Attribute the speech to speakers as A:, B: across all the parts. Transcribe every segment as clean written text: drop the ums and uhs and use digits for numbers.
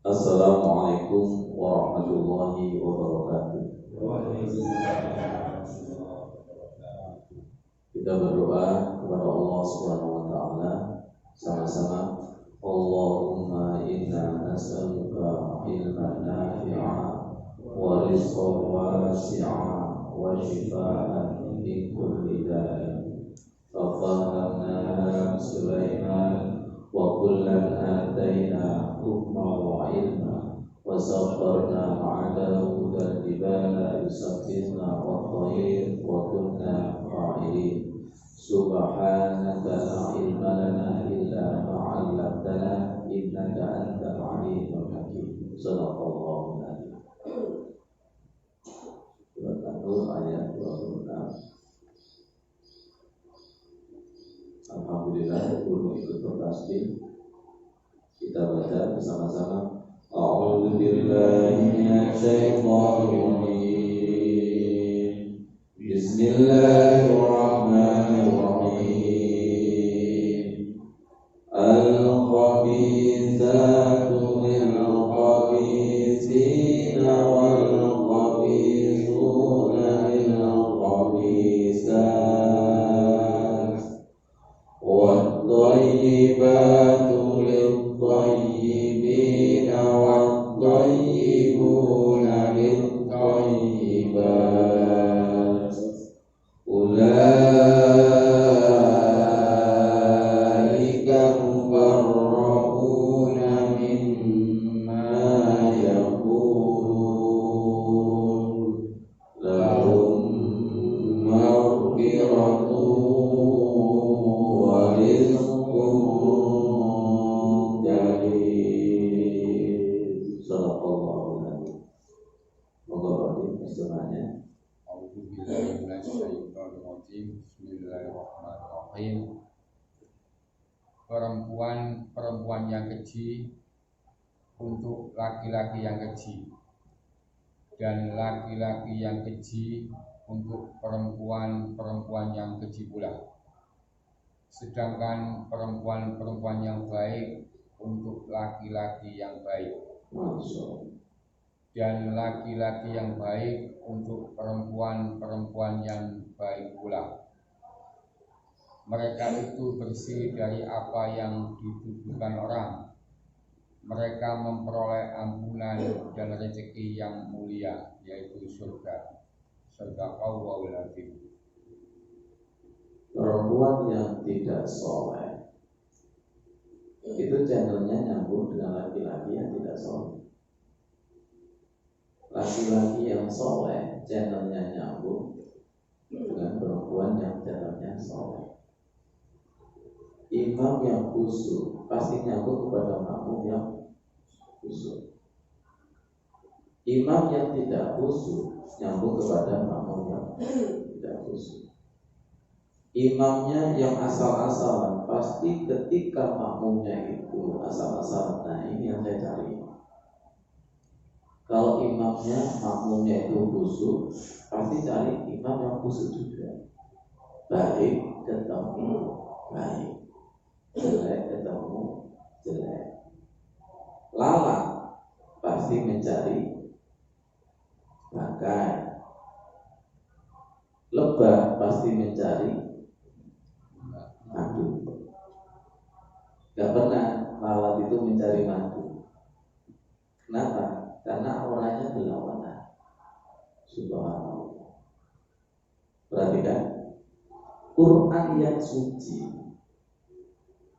A: Assalamualaikum warahmatullahi wabarakatuh. Kita berdoa kepada Allah Subhanahu wa taala sama-sama. Allahumma inna nas'aluka ilman nafi'a wa rizqan wasi'a wa shifaa'an min kulli da'in. Fafahamna Sulaiman wa kullan atayna hukma wa ilma wa sakharna ma'a Dawud al-jibala yusabbihna wa at-tayr wa kunna fa'ilin. Subhanaka la ilma lana illa ma 'allamtana innaka antal 'alimul hakim. Shadaqallahu alazim. Surat An-Nur ayat 26. Alhamdulillah, guru ikut bertasbih. Kita baca bersama-sama. A'udzu billahi minasyaitonir rajim. Bismillahirrahmanirrahim. Al-khabithatu lil-khabithina wal-khabithuna lil-khabithat wat-thayyibatu lit-thayyibina wat-thayyibuna lit-thayyibat. Ulaika mubarra'una mimma yaqulun lahum maghfiratun wa rizqun karim. Shadaqallahu alazim. Moga istilahnya.
B: A'udzubillahi minasyaitonir rajim. Bismillahirrahmanirrahim. Perempuan yang keji untuk laki-laki yang keji, dan laki-laki yang keji untuk perempuan yang keji pula. Sedangkan perempuan yang baik untuk laki-laki yang baik, dan laki-laki yang baik untuk perempuan yang baik pula. Mereka itu bersih dari apa yang dituduhkan orang. Mereka memperoleh ampunan dan rezeki yang mulia, yaitu surga. Shadaqallahul azim.
A: Perempuan yang tidak soleh itu channelnya nyambung dengan laki-laki yang tidak soleh. Laki-laki yang soleh channelnya nyambung dengan perempuan yang channelnya soleh. Imam yang khusyuk pasti nyambung kepada makmum yang khusyuk. Imam yang tidak khusyuk nyambung kepada makmum yang tidak khusyuk. Imamnya yang asal-asalan pasti ketika makmumnya itu asal-asalan. Nah, ini yang saya cari. Kalau imamnya makmumnya itu khusyuk, pasti cari imam yang khusyuk juga. Baik ketemu baik, jelek ketemu jelek. Lalat pasti mencari bangkai. Lebah pasti mencari madu. Gak pernah lalat itu mencari madu. Kenapa? Karena orangnya berlawanan. Subhanallah. Perhatikan, Quran yang suci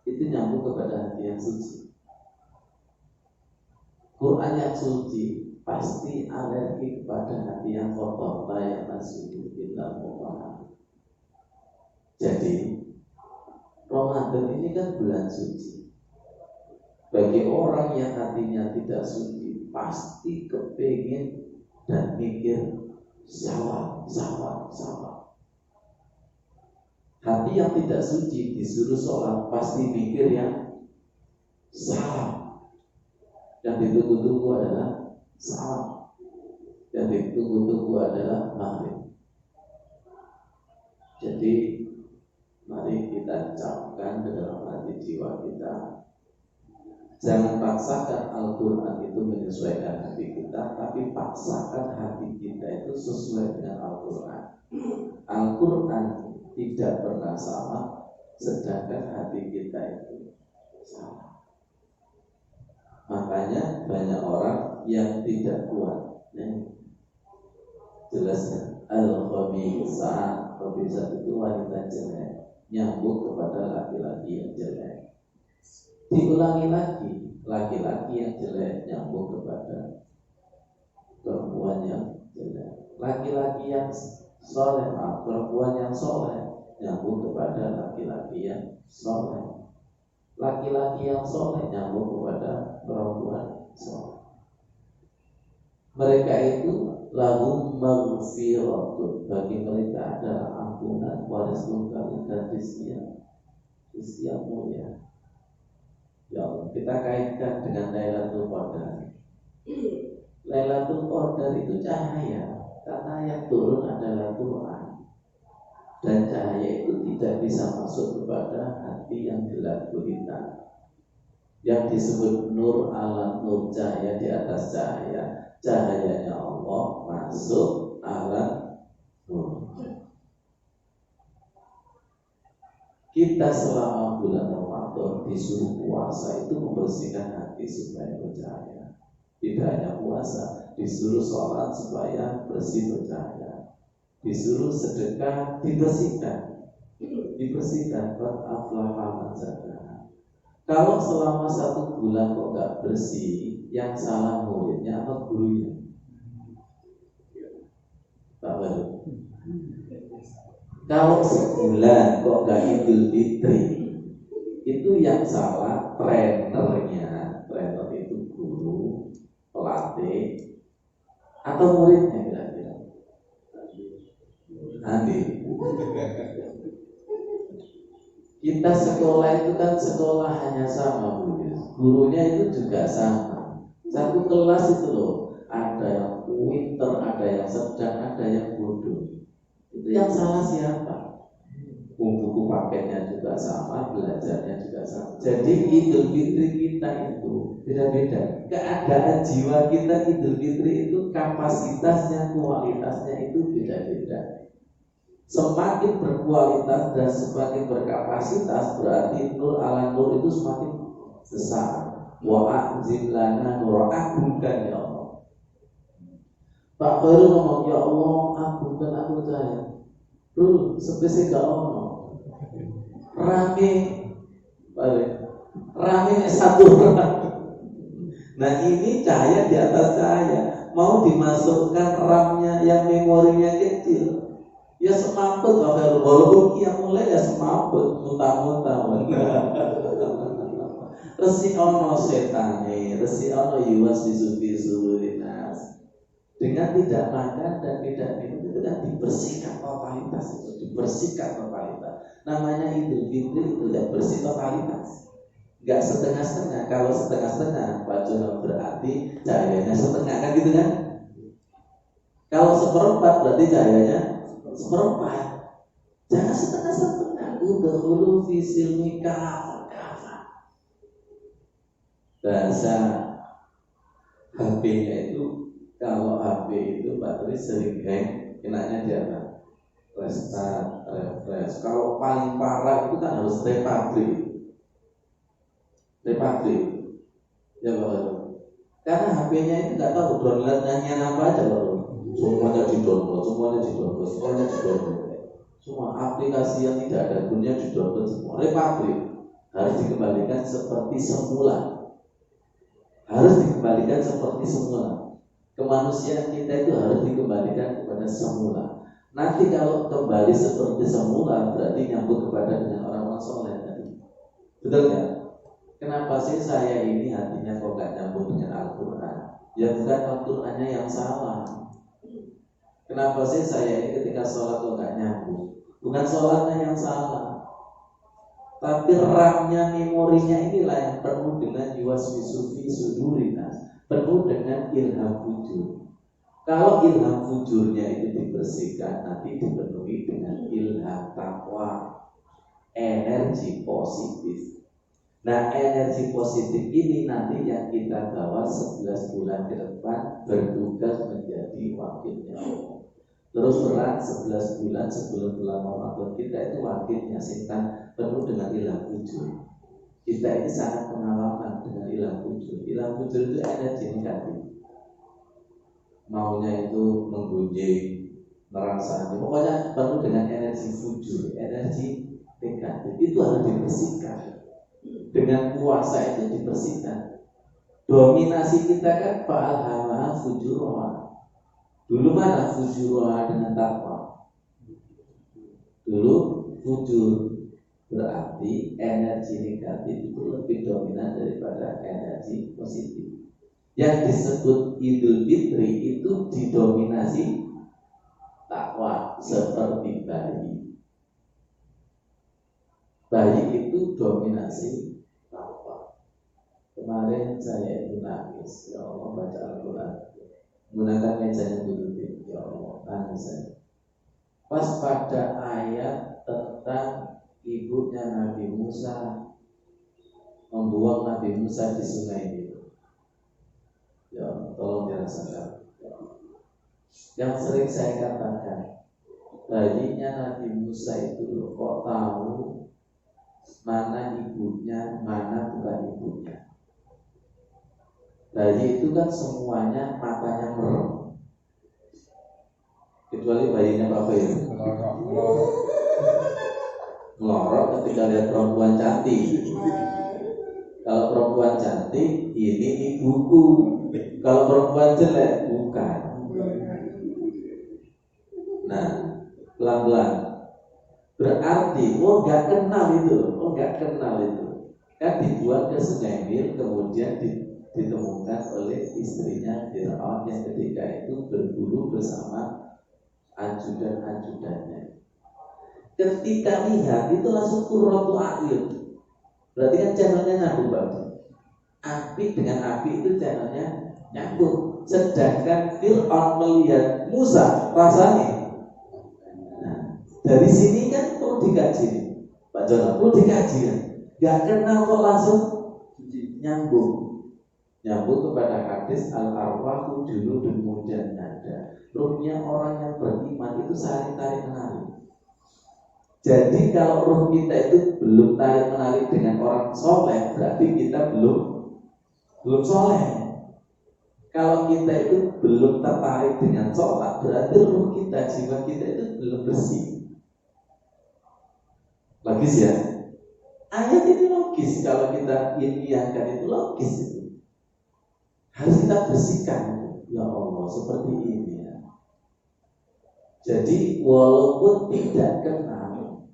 A: itu nyambung kepada hati yang suci. Quran yang suci pasti alergi kepada hati yang kotor, layak nasuhu illa mu'ahad. Jadi Ramadan ini kan bulan suci. Bagi orang yang hatinya tidak suci, pasti kepingin dan mikir sawah. Hati yang tidak suci disuruh sholat pasti mikir yang salah. Yang ditunggu-tunggu adalah salah. Yang ditunggu-tunggu adalah maghrib. Jadi mari kita camkan ke dalam hati jiwa kita Jangan paksakan Al-Quran itu menyesuaikan hati kita, tapi paksakan hati kita itu sesuai dengan Al-Quran. Al-Quran tidak pernah sama, sedangkan hati kita itu sama. Makanya banyak orang yang tidak kuat. Jelasnya Al-Khabisat itu wanita jelek, nyambung kepada laki-laki yang jelek. Diulangi lagi, laki-laki yang jelek nyambung kepada perempuan yang jelek. Laki-laki yang soleh, perempuan yang soleh nyambung kepada laki-laki yang soleh. Laki-laki yang soleh nyambung kepada perempuan soleh. Mereka itu lahum maghfiratun, bagi mereka adalah ampunan, warizqun karim, dan rizki yang mulia. Ya Allah, kita kaitkan dengan Lailatul Qadar. Lailatul Qadar itu cahaya, karena yang turun adalah Quran. Dan cahaya itu tidak bisa masuk kepada hati yang gelap gulita. Yang disebut nur alam nur, cahaya di atas cahaya. Cahayanya Allah masuk alam nur. Kita selama bulan Ramadan disuruh puasa itu membersihkan hati supaya bercahaya. Tidak hanya puasa, disuruh sholat supaya bersih bercahaya. Disuruh sedekah dibersihkan. Qad aflaha man zakkaha. Kalau selama 1 bulan kok nggak bersih, yang salah muridnya apa gurunya? Pak Baru. Kalau sebulan kok gak Idul Fitri, itu yang salah trenernya. Trainer itu guru, pelatih, atau muridnya kira-kira? Nanti kita sekolah itu kan sekolah hanya sama, gurunya itu juga sama. Satu kelas itu loh, ada yang pinter, ada yang sedang, ada yang bodoh. Itu yang salah siapa? Buku paketnya juga sama, belajarnya juga sama. Jadi Idul Fitri kita itu beda-beda. Keadaan jiwa kita Idul Fitri itu kapasitasnya, kualitasnya itu beda-beda. Semakin berkualitas dan semakin berkapasitas, berarti nur ala nur itu semakin besar. Wa'azim lana nur, agungkan ya Allah. Pak Baru ngomong, ya Allah, agungkan aku saya. Dulu spesial gak ono. Rame balik. Rame satu orang. Nah ini cahaya di atas cahaya. Mau dimasukkan RAM-nya yang memorinya kecil, ya semaput Pak Baru. Walaupun yang mulai ya semaput, muntah-muntah. Resi ono setane, resi ono yuwas disufi-sufinas. Dengan tidak makan dan tidak minum itu kan dibersihkan totalitas, itu dibersihkan totalitas. Namanya Idul Fitri itu tidak bersih totalitas, nggak setengah-setengah. Kalau setengah-setengah, Pak Jono, berarti cahayanya setengah kan gitu kan? Kalau seperempat berarti cahayanya seperempat. Jangan setengah-setengah. Udhulu fi silmi kafa. Bahasa HP-nya itu, kalau HP itu baterai sering hang, enaknya di apa? Restart, refresh. Kalau paling parah itu kan harus repabrik. Ya Bapak. Karena HP-nya itu nggak tahu download-nya apa aja Bapak. Semuanya di-download. Semua aplikasi yang tidak ada gunanya di-download semua. Repabrik harus dikembalikan seperti semula. Kemanusiaan kita itu harus dikembalikan kepada semula. Nanti kalau kembali seperti semula, berarti nyambung kepada dengan orang-orang soleh tadi. Betul nggak? Kenapa sih saya ini hatinya kok nggak nyambung dengan Al-Quran? Ya bukan Al-Qurannya yang salah. Kenapa sih saya ini ketika sholat kok nggak nyambung? Bukan sholatnya yang salah, tapi RAM-nya, memorinya inilah yang penuh dengan yuwaswisufi sudurinas, penuh dengan ilham fujur. Kalau ilham fujurnya itu dibersihkan, nanti dipenuhi dengan ilham takwa, energi positif. Nah, energi positif ini nanti yang kita bawa 11 bulan ke depan bertugas menjadi wakilnya Allah. Terus terang 11 bulan sebelum bulan Ramadan kita itu wakilnya setan penuh dengan ilah fujur. Kita ini sangat pengalaman dengan ilah fujur. Ilah fujur itu energi negatif. Maunya itu menggunjing, merasa, pokoknya penuh dengan energi fujur, energi negatif. Itu harus dibersihkan. Dengan puasa itu dibersihkan. Dominasi kita kan fa'alhamaha fujurha. Dulu mana fujurha dengan takwa? Dulu fujur berarti energi negatif itu lebih dominan daripada energi positif. Yang disebut Idul Fitri itu didominasi takwa seperti bayi. Bayi itu dominasi takwa. Kemarin saya itu nangis, ya Allah, baca Al-Quran menggunakan mejanya budutin, ya Allah, nangis saya. Pas pada ayat tentang ibunya Nabi Musa membuang Nabi Musa di sungai itu, ya tolong dirasakan. Yang sering saya katakan, bayinya Nabi Musa itu kok tahu mana ibunya, mana bukan ibunya. Bayi itu kan semuanya matanya merem, kecuali bayinya Pak Fir. Melorot ketika lihat perempuan cantik. Kalau perempuan cantik, ini ibuku. Kalau perempuan jelek, bukan. Nah, pelan-pelan. Berarti, nggak kenal itu. Kan dibuang ke Sungai Nil, kemudian ditemukan oleh istrinya Fir'aun yang ketika itu berburu bersama ajudan-ajudannya. Ketika lihat itu langsung qurratu a'yun. Berarti kan channelnya nyambung banget. Api dengan api itu channelnya nyambung. Sedangkan Fir'aun melihat Musa rasanya. Nah, dari sini kan perlu dikaji, Pak Jono, perlu dikaji kan. Gak kenal kok langsung nyambung kepada hadis al-arwahu junudun mujannada. Ruhnya orang yang beriman itu saling tarik menarik. Jadi kalau ruh kita itu belum tarik menarik dengan orang soleh, berarti kita belum soleh. Kalau kita itu belum tertarik dengan sholat, berarti ruh kita, jiwa kita itu belum bersih. Logis ya? Ayat ini logis. Kalau kita ilmiahkan itu logis itu. Harus kita bersihkan. Ya Allah, seperti ini ya. Jadi walaupun tidak kenal,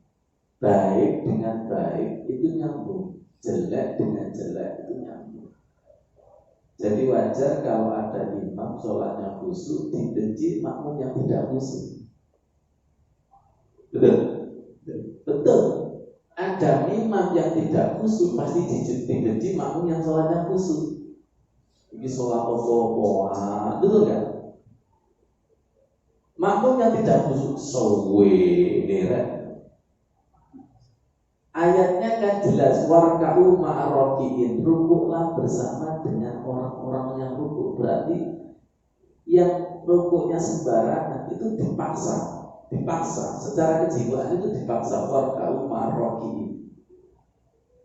A: baik dengan baik itu nyambung, jelek dengan jelek itu nyambung. Jadi wajar kalau ada imam sholatnya khusyuk dibenci makmum yang tidak khusyuk. Betul. Ada imam yang tidak khusyuk pasti dibenci makmum yang sholatnya khusyuk. Ini sholat apa-apaan, betul kan? Makmum yang tidak khusyuk sowe neret. Ayatnya kan jelas, warka'u ma'arokiin, rukuklah bersama dengan orang-orang yang rukuk. Berarti yang rukuknya sembarangan itu dipaksa secara kejiwaan itu dipaksa, warka'u ma'arokiin.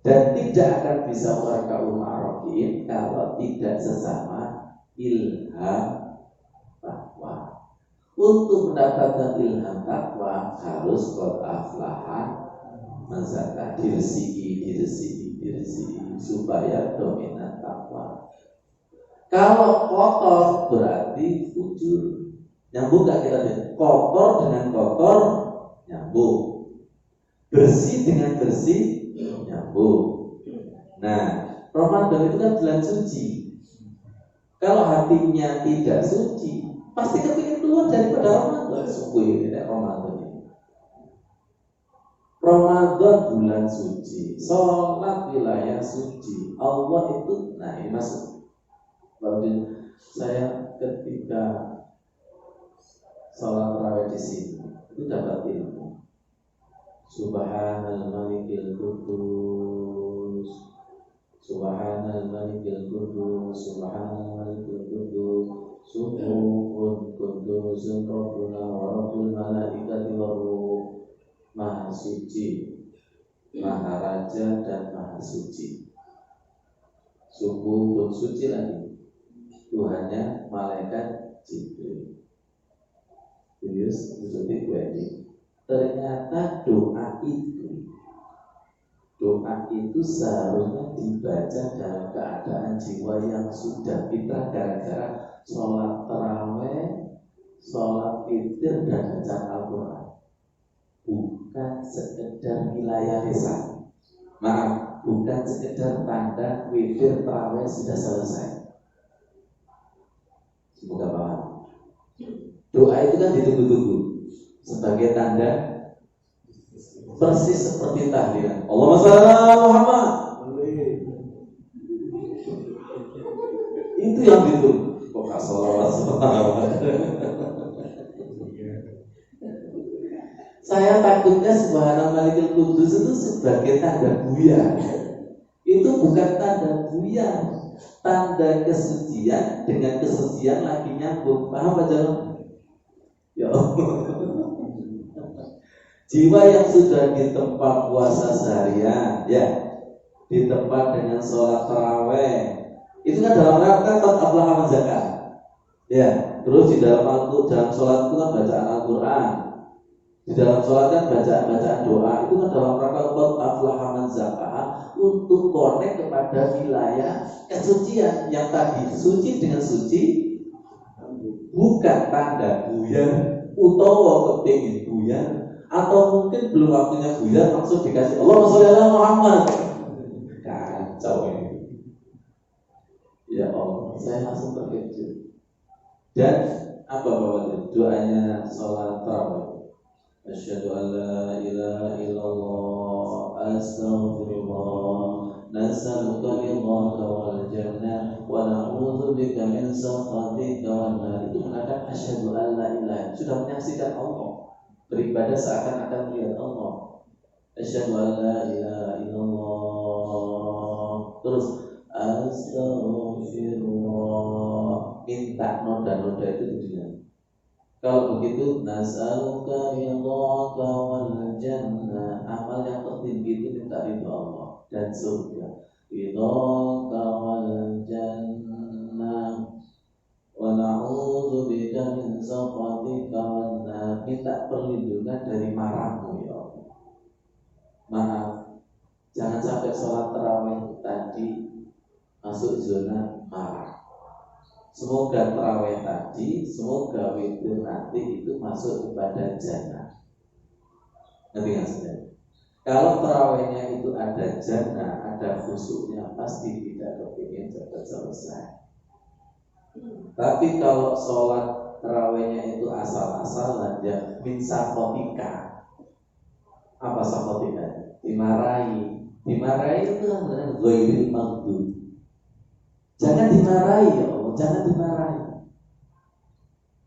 A: Dan tidak akan bisa warka'u ma'arokiin kalau tidak sesama ilham takwa. Untuk mendapatkan ilham takwa harus qad aflaha mazaka, diresihi supaya dominan takwa. Kalau kotor berarti fujur. Nyambung gak kita lihat? Kotor dengan kotor nyambung. Bersih dengan bersih nyambung. Nah, Ramadan itu kan bulan suci. Kalau hatinya tidak suci, pasti kepingin keluar daripada Ramadan. Sungguh ini Ramadan ini. Ramadan bulan suci, sholat wilayah suci. Allah itu, nah ini masuk. Lalu saya ketika sholat tarawih di sini itu dapat ilmu. Subhanal Malikil Qudus Subhanal malikil qudus, subhanal malikil qudus, subuhun qudusun rabbuna wa rabbul malaikati waruh. Maha suci, maha raja dan maha suci. Subuhun suci lagi, Tuhannya malaikat Jibril. Serius, seperti ini. Ternyata doa itu seharusnya dibaca dalam keadaan jiwa yang sudah fitrah, gara-gara sholat taraweh, sholat witir dan baca Al-Quran, bukan sekedar wilayah lisan. Maaf, bukan sekedar tanda witir taraweh sudah selesai. Semoga paham. Doa itu kan ditunggu-tunggu sebagai tanda, persis seperti tahlilan. Allahumma shalli ala Muhammad. Itu yang ditunggu. Kok sholawat Saya takutnya subhanal malikil qudus itu sebagai tanda buyar. Itu bukan tanda buyar, tanda kesucian dengan kesucian lagi nyambung. Paham Pak Jalur? Ya Allah. Jiwa yang sudah di tempat puasa seharian, ya, di tempat dengan sholat taraweh, itu kan dalam rangka qad aflaha man zakah. Ya, terus di dalam sholat itu kan bacaan Al-Quran, di dalam sholat kan bacaan doa, itu kan dalam rangka qad aflaha man zakah, untuk connect kepada wilayah kesucian yang tadi. Suci dengan suci bukan tanda buyar utawa kepingin buyar, atau mungkin belum waktunya buyar langsung dikasih Allahumma sholli ala Muhammad. Kacau ini. Ya Allah, saya langsung terkejut. Dan apa bawahnya? Doanya sholat tarawih. Asyhadu an la ilaha illallah, astaghfirullah, nas'aluka ridhaka wal jannah wa na'udzu bika min sakhatika wan nar. Itu mengatakan asyhadu an la ilaha, sudah menyaksikan Allah, beribadah seakan-akan melihat Allah. Asyhadu an la ilaha illallah. Terus astaghfirullah, minta noda-noda itu dengan. Kalau begitu nas'aluka ridhaka wal jannah, amal yang tertinggi itu minta ridha Allah dan surga. Ridhaka wal jannah wa na'udzu bika min sakhatika wan nar, minta perlindungan dari marahmu ya Allah. Maaf, jangan sampai sholat tarawih tadi masuk zona marah. Semoga tarawih tadi, semoga witir nanti itu masuk kepada jannah. Ngerti nggak saudara? Kalau tarawihnya itu ada jannah, ada khusyuknya, pasti tidak kepingin cepat selesai. Tapi kalau sholat tarawihnya itu asal-asalan, ya min sakhotika. Apa sakhotika? Dimarahi. Dimarahi itu kan benar ghairil maghdub. Jangan dimarahi ya Allah, jangan dimarahi.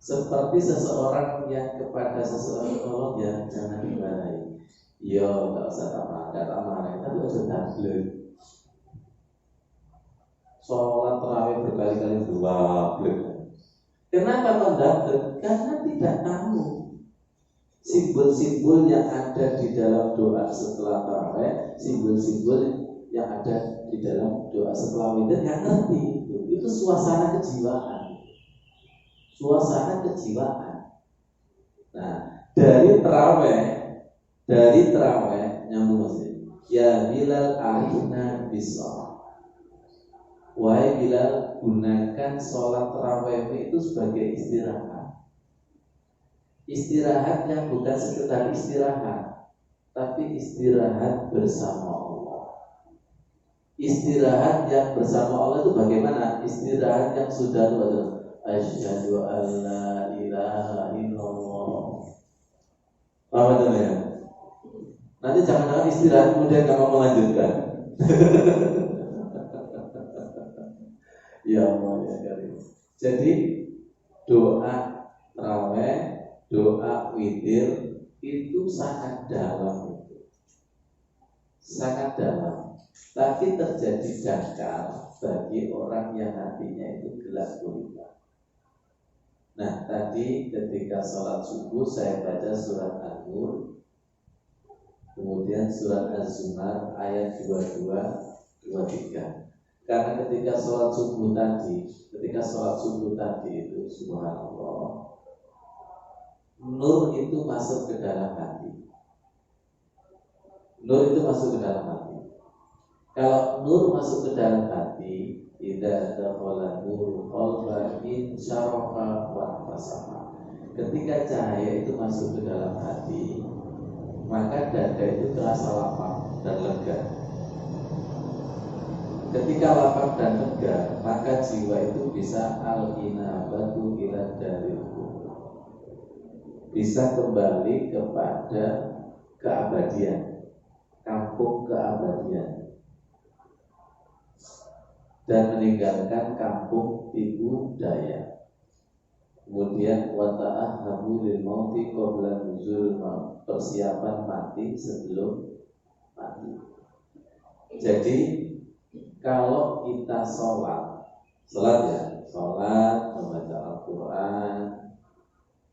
A: Seperti seseorang yang kepada seseorang tolong, ya jangan dimarahi. Yo, nggak usah marahi, tapi usah tablet. Sholat tarawih berkali-kali tablet. Kenapa tablet? Karena tidak tahu simbol-simbol yang ada di dalam doa setelah tarawih, simbol-simbol yang ada di dalam doa setelah witir, nggak ngerti. Itu suasana kejiwaan. Suasana kejiwaan. Nah, dari tarawih nyambung masih. Ya Bilal arifna bis-shalah. Wahai Bilal, gunakan sholat tarawih itu sebagai istirahat. Istirahat yang bukan sekedar istirahat, tapi istirahat bersama Allah. Istirahat yang bersama Allah itu bagaimana? Istirahat yang sudah asyhadu an la ilaha illallah. Apa itu ya? Nanti jangan istirahat kemudian kamu melanjutkan. Ya Allah ya Karim. Jadi doa tarawih, doa witir itu sangat dalam, sangat dalam. Tapi terjadi dangkal bagi orang yang hatinya itu gelap gulita. Nah, tadi ketika sholat subuh saya baca surat An-Nur, kemudian surat Az-Zumar ayat 22, 23. Karena ketika sholat subuh tadi itu subhanallah, nur itu masuk ke dalam hati. Nur itu masuk ke dalam hati. Kalau nur masuk ke dalam hati, idza dakhala nuru qalba in syarafa wa fasaha. Ketika cahaya itu masuk ke dalam hati, maka dada itu terasa lapang dan lega. Ketika lapang dan lega, maka jiwa itu bisa al-inabatu ila daril kubur, bisa kembali kepada keabadian, kampung keabadian, dan meninggalkan kampung tipu daya. Kemudian wata'ahabu lil mauti qabla nuzul maut, persiapan mati sebelum mati. Jadi kalau kita sholat ya, sholat, membaca Al-Quran,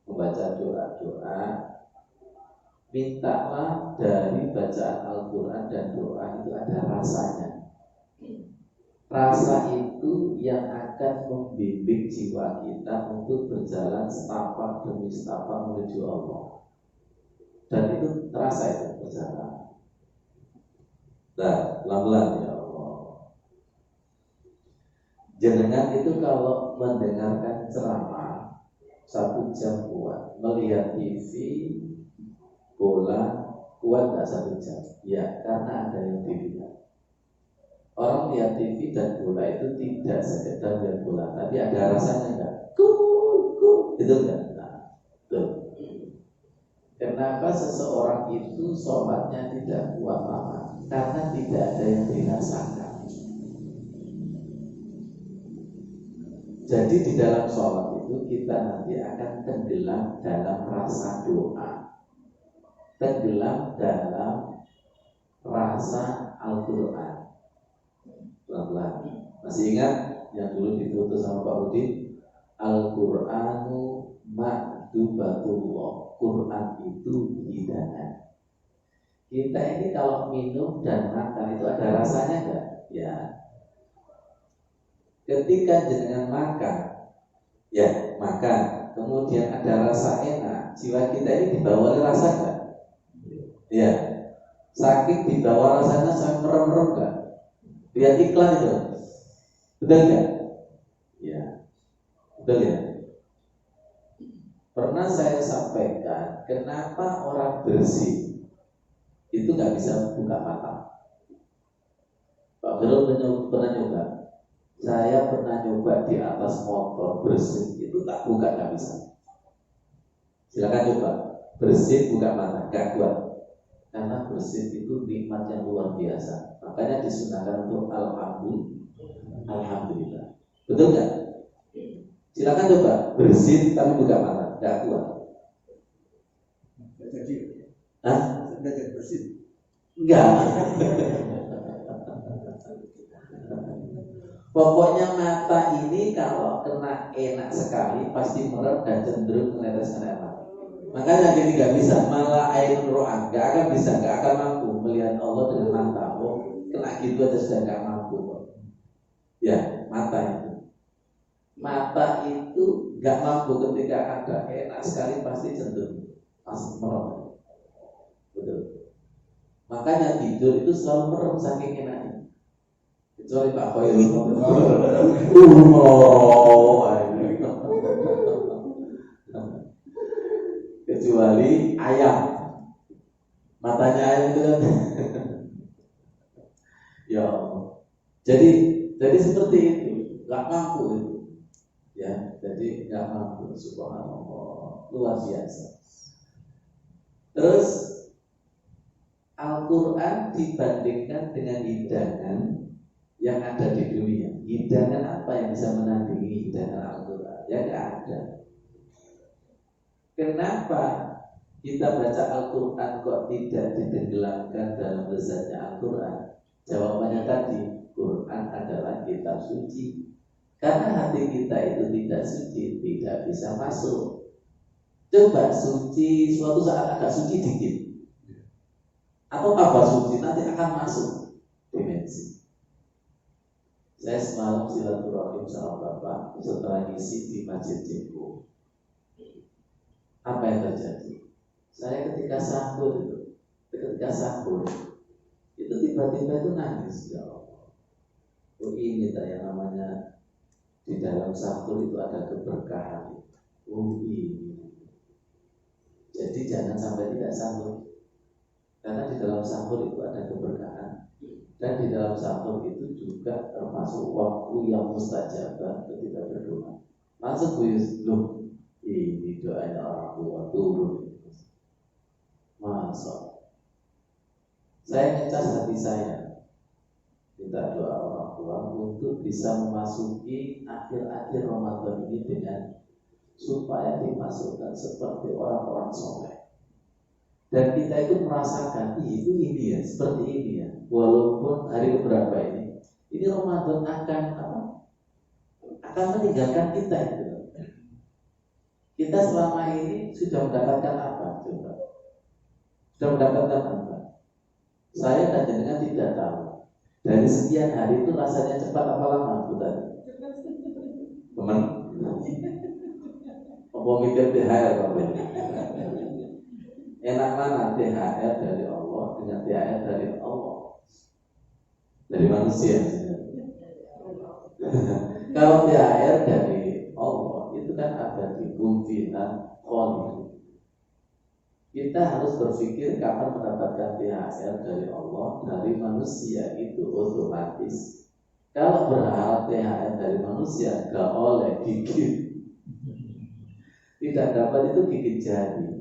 A: membaca doa-doa, mintalah dari bacaan Al-Quran dan doa itu ada rasanya. Rasa itu yang akan membimbing jiwa kita untuk berjalan setapak demi setapak menuju Allah. Dan itu terasa itu berjalan. Nah, pelan-pelan ya Allah. Jenengan itu kalau mendengarkan ceramah 1 jam kuat, melihat TV bola kuat nggak 1 jam? Ya, karena ada yang dilihat. Orang lihat TV dan bola itu tidak sekedar lihat bola, tapi ada rasanya enggak? Itu enggak? Nah, tuh. Kenapa seseorang itu sholatnya tidak kuat lama? Karena tidak ada yang dirasakan. Jadi di dalam sholat itu kita nanti akan tenggelam dalam rasa doa, tenggelam dalam rasa Al-Quran. Pelan-pelan. Masih ingat yang dulu ditutur sama Pak Rudi? Al-Qur'anu ma'dubatullah. Quran itu hidangan. Kita ini kalau minum dan makan itu ada rasanya enggak? Ya. Ketika jenengan makan, ya makan, kemudian ada rasa enak, jiwa kita ini dibawa oleh rasa enggak? Ya. Saking dibawa rasanya sampai merem-merem enggak? Lihat iklan itu, betul nggak? Ya, betul ya. Pernah saya sampaikan, kenapa orang bersih itu nggak bisa buka mata? Pak Gero pernah nyoba. Saya pernah nyoba di atas motor bersih itu tak buka, nggak bisa. Silakan coba bersih buka mata, nggak kuat. Karena bersih itu nikmat yang luar biasa. Makanya disunahkan untuk alhamdulillah. Betul nggak? Silakan coba bersih tapi buka mata, nggak kuat.
C: Jadi,
A: Sudah
C: jadi bersih?
A: Enggak. Pokoknya mata ini kalau kena enak sekali pasti merem dan cenderung meneteskan air mata. Makanya gini nggak bisa, malah air ro'an nggak akan bisa, nggak akan mampu melihat Allah dengan mata. Oh, kena gitu aja sudah nggak mampu. Ya, mata itu nggak mampu ketika ada enak sekali pasti cenderung pasti merem. Betul. Makanya tidur itu selalu merem saking enaknya. Kecuali Pak Khoirul. Kecuali ayam, matanya ayam itu kan. Ya Allah. Jadi seperti itu, nggak mampu itu. Ya, jadi nggak mampu. Subhanallah, luar biasa. Terus Al-Quran dibandingkan dengan hidangan yang ada di dunia. Hidangan apa yang bisa menandingi hidangan Al-Quran? Ya nggak ada. Kenapa kita baca Al-Quran kok tidak ditenggelamkan dalam lezatnya Al-Quran? Jawabannya tadi, Quran adalah kitab suci. Karena hati kita itu tidak suci, tidak bisa masuk. Coba suci, suatu saat agak suci dikit, atau kabar suci, nanti akan masuk dimensi. Saya semalam silaturahim sama Bapak setelah ngisi di Masjid Ceko. Apa yang terjadi? Saya ketika sahur itu tiba-tiba itu nangis, ya Allah. Oh ini yang namanya di dalam sahur itu ada keberkahan. Oh ini. Jadi jangan sampai tidak sahur, karena di dalam sahur itu ada keberkahan, dan di dalam sahur itu juga termasuk waktu yang mustajabah ketika berdoa. Masuk loh, ini doanya orang tua turun. Masa saya ngecas hati saya, minta doa orang tua untuk bisa memasuki akhir-akhir Ramadan ini dengan supaya dimasukkan seperti orang-orang soleh. Dan kita itu merasakan itu ini ya, seperti ini ya. Walaupun hari keberapa ini Ramadan akan meninggalkan kita itu. Kita selama ini sudah mendapatkan apa? Coba. Sudah mendapatkan apa? Saya dan jenengan tidak tahu. Dari sekian hari itu rasanya cepat apa lama, Bu tadi? Teman? Apa mikir THR apa ini? Enak mana THR dari Allah dengan THR dari Allah? Dari manusia. Kalau THR dari Allah itu kan ada di kumfinan kholi. Kita harus berpikir kapan mendapatkan THR dari Allah. Dari manusia itu otomatis. Kalau berharap THR dari manusia gak oleh gigit, tidak dapat itu gigit jari.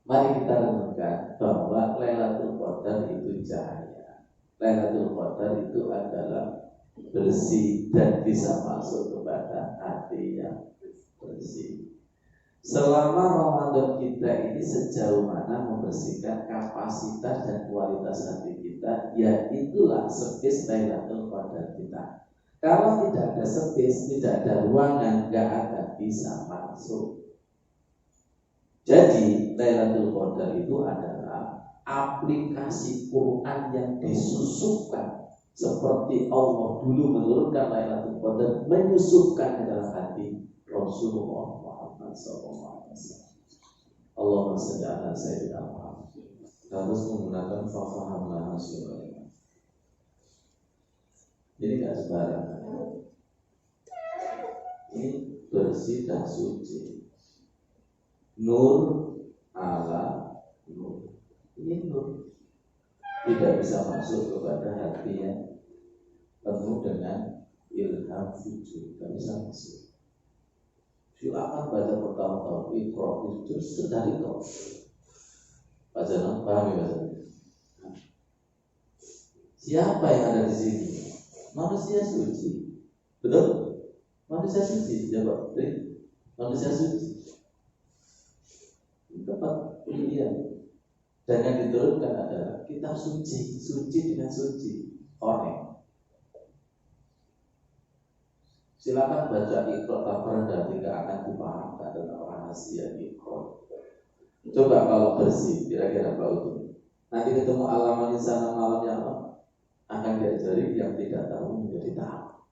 A: Mari kita renungkan bahwa Lailatul Qadar itu cahaya. Lailatul Qadar itu adalah bersih dan bisa masuk kepada hati yang bersih. Selama Ramadan kita ini sejauh mana membersihkan kapasitas dan kualitas hati kita, ya itulah space Lailatul Qadar kita. Kalau tidak ada space, tidak ada ruangan, gak akan bisa masuk. Jadi Lailatul Qadar itu adalah aplikasi Quran yang disusupkan seperti Allah dulu menurunkan Lailatul Qadar, menyusupkan ke dalam hati Rasulullah Muhammad SAW. Allahumma shalli ala sayyidina Muhammad. Harus menggunakan fahamlah Rasulullah. Ini gak sembarangan. Ini bersih dan suci. Nur ala nur. Ini nur tidak bisa masuk kepada hati yang penuh dengan ilham fujur, tidak bisa masuk. Silakan baca bertahun-tahun Iqra itu sudah Iqra. Baca pahami baca. Siapa yang ada di sini? Manusia suci, betul? Manusia suci, jawab. Manusia suci. Tempat pilihan. Dan yang diturunkan adalah kitab suci, suci dengan suci, orang. Silakan baca Iqra tak dan tidak akan dipahamkan tentang rahasia Iqra. Coba kalau bersih, kira-kira itu. Nanti ketemu alaman di sana malamnya apa? Akan diajari yang tidak tahu menjadi tahu.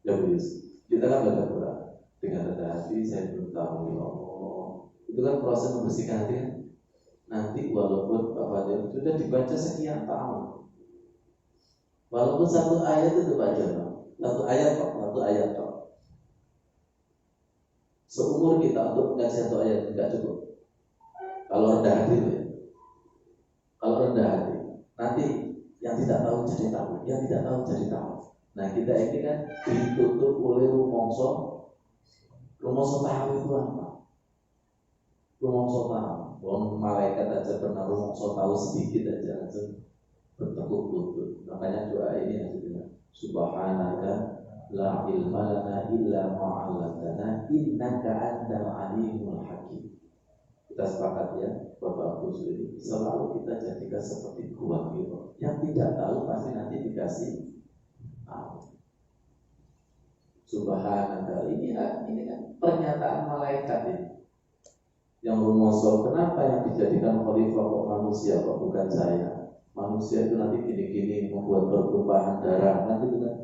A: Ya begitu. Kita kan baca Quran dengan rendah hati, saya belum tahu ya Allah. Itu kan proses membersihkan hati kan. Nanti walaupun Bapak sudah dibaca sekian tahun, walaupun satu ayat itu baca, satu ayat kok. Seumur kita untuk mengaji satu ayat tidak cukup. Kalau rendah hati itu ya. Kalau rendah hati, nanti yang tidak tahu jadi tahu, yang tidak tahu jadi tahu. Nah kita ini kan ditutup oleh rumongso tahu itu apa? Rumongso tahu. Wong malaikat aja pernah rumongso tahu sedikit aja langsung bertekuk lutut. Makanya doa ini yang kita Subhanaka la ilma lana illa ma 'allamtana innaka antal alimul hakim. Kita sepakat ya, Bapak Abu Suri, selalu kita jadikan seperti gua Hiro. Yang tidak tahu pasti nanti dikasih tahu. Subhanallah, ini kan pernyataan malaikat ini. Yang rumoso, kenapa yang dijadikan khalifah kok manusia kok bukan saya? Manusia itu nanti gini-gini membuat pertumpahan darah, nanti itu kan.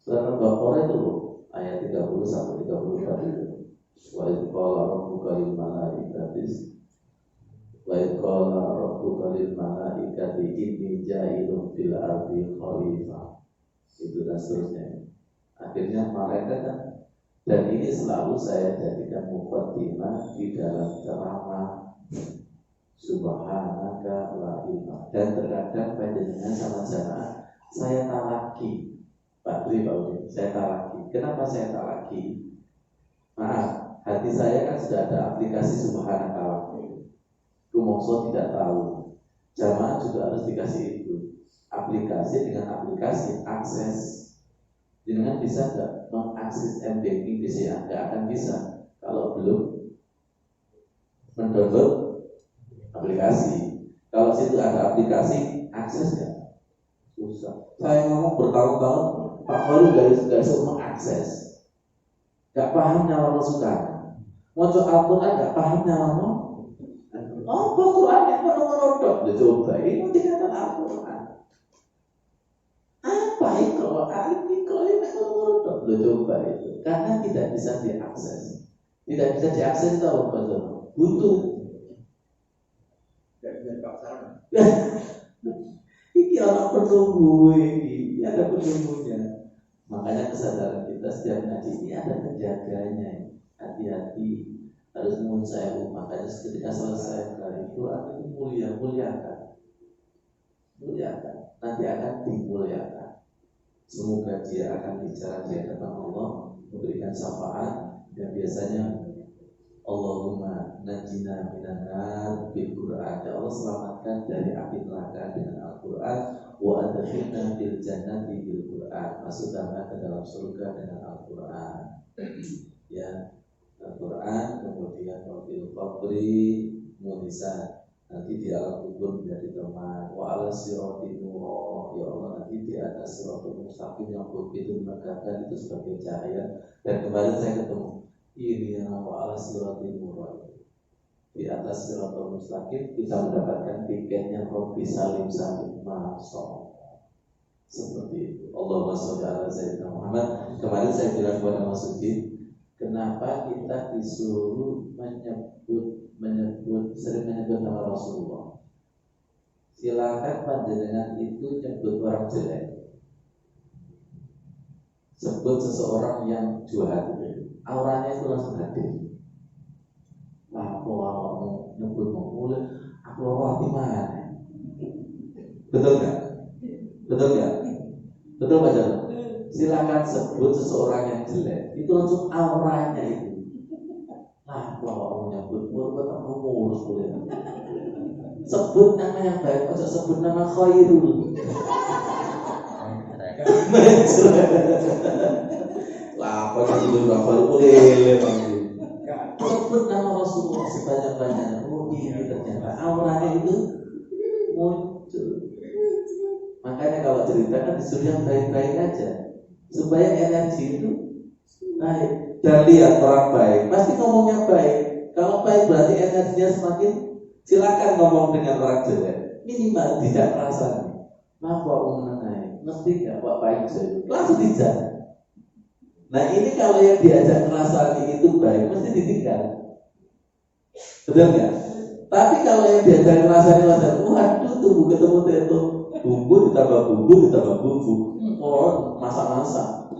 A: Surah Al-Baqarah itu loh, ayat 30 sampai 34 itu. Wa idh qala rabbuka lil malaikati inni ja'ilun fil ardi khalifah. Itu dan seterusnya. Akhirnya malaikat kan, dan ini selalu saya jadikan muqaddimah di dalam ceramah Subhanaka la ilma. Dan terkadang panjenengan sama jamaah saya talaki, Pak Dwi, Pak Udin, saya talaki. Kenapa saya talaki? Maaf, hati saya kan sudah ada aplikasi Subhanaka la ilma. Rumongso tidak tahu. Jamaah juga harus dikasih itu. Aplikasi dengan aplikasi akses. Jangan bisa nggak mengakses M-Banking BCA? Nggak akan bisa kalau belum mendownload aplikasi. Kalau situ ada aplikasi, akses nggak? Susah. Saya ngomong bertahun-tahun, Pak Khairul nggak bisa mengakses. Nggak paham nyala suka. Mau coba Al-Quran nggak paham nyala mau. Oh, Al-Quran yang menolong-menolong. Udah coba ini mau dikatakan Al-Quran. Apa itu? Lo coba itu, karena tidak bisa diakses. Tidak bisa diakses tahu betul. Butuh.
C: Tidak bisa dipaksakan.
A: Ini orang penunggu ini, ada penunggunya. Makanya kesadaran kita setiap ngaji ini ada penjaganya. Hati-hati, harus munsayu. Makanya ketika selesai dari Quran itu muliakan. Nanti akan dimuliakan. Semoga dia akan bicara di hadapan Allah, memberikan syafaat, dan biasanya Allahumma najina minan nar bil Qur'an. Ya Allah, selamatkan dari api neraka dengan Al-Qur'an, wa adkhilna fil jannati bil Qur'an. Masukkanlah ke dalam surga dengan Al-Qur'an. Ya, Al-Qur'an, kemudian fil qabri munisan. Nanti di alam kubur menjadi teman. Wa ala sirati nur. Ya Allah, nanti di atas siratul mustaqim yang begitu menegakkan itu sebagai cahaya. Dan kemarin saya ketemu ini yang wa ala sirati nur. Di atas siratul mustaqim kita mendapatkan tiketnya Rabbi salim masuk. Seperti itu. Allahumma sholli ala sayyidina Muhammad. Kemarin saya bilang kepada Mas Udin, kenapa kita disuruh sering menyebut nama Rasulullah? Silakan panjenengan itu nyebut orang jelek, sebut seseorang yang jahat, auranya itu langsung hadir. Aku mau nyebut mulai, aku hati mana? Betul nggak? Betul Pak Jalo? Silakan sebut seseorang yang jelek, itu langsung auranya itu. Kalau menyebut ketemu ngurus boleh. Sebut nama yang baik, atau sebut nama Khairul. Lah, apa sih itu Khairul boleh lagi. Sebut nama Rasulullah sebanyak-banyaknya. Oh ini ternyata auranya itu muncul. Makanya kalau cerita kan disuruh yang baik-baik aja, supaya energi itu naik. Dan lihat orang baik, pasti ngomongnya baik. Kalau baik berarti energinya semakin. Silakan ngomong dengan orang jelek, minimal tidak perasaan. Maaf Pak mengenai, ngerti nggak Pak baik jelek, langsung dijak. Nah ini kalau yang diajak perasaan itu baik, mesti ditinggal. Betul nggak? Tapi kalau yang diajak perasaan waduh tunggu ketemu itu bumbu ditambah bumbu, oh masak.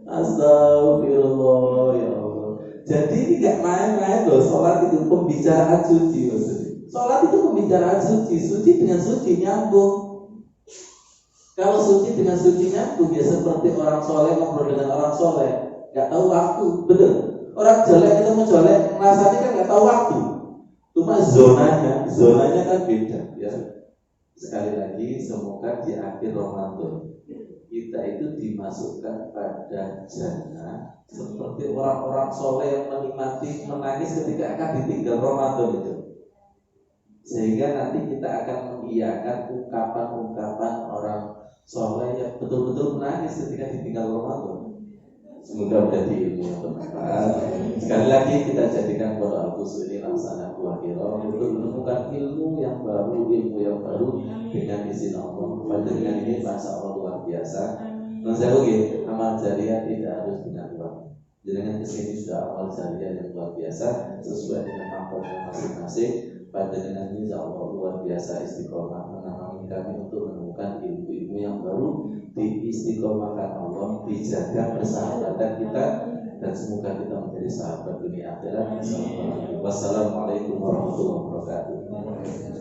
A: Astagfirullah ya Allah. Jadi ini gak main-main loh. Sholat itu pembicaraan suci maksudnya. Sholat itu pembicaraan suci. Suci dengan suci nyambung. Kalau suci dengan suci nyambung, ya seperti orang soleh ngobrol dengan orang soleh, gak tahu waktu. Betul. Orang jelek itu menjolek, rasanya kan gak tahu waktu. Cuma zonanya kan beda ya. Sekali lagi, semoga di akhir Ramadan kita itu dimasukkan pada jannah seperti orang-orang soleh yang menikmati menangis ketika akan ditinggal Ramadan itu. Sehingga nanti kita akan mengiyakan ungkapan-ungkapan orang soleh yang betul-betul menangis ketika ditinggal Ramadan. Semoga menjadi ilmu yang bermanfaat. Sekali lagi kita jadikan Qur'an al-Qus ini laksana akhirah untuk menemukan ilmu yang baru dengan izin Allah. Dengan ini masa Allah luar biasa. Dan saya lagi amal jariah tidak harus dengan uang. Dengan kesini sudah amal jariah yang luar biasa sesuai dengan makomnya masing-masing. Dengan ini insya Allah luar biasa istiqomah menanami kami untuk menemukan ilmu-ilmu yang baru, diistiqomahkan Allah, dijaga persahabatan kita, dan semoga kita menjadi sahabat dunia akhirat. Wassalamualaikum warahmatullahi wabarakatuh.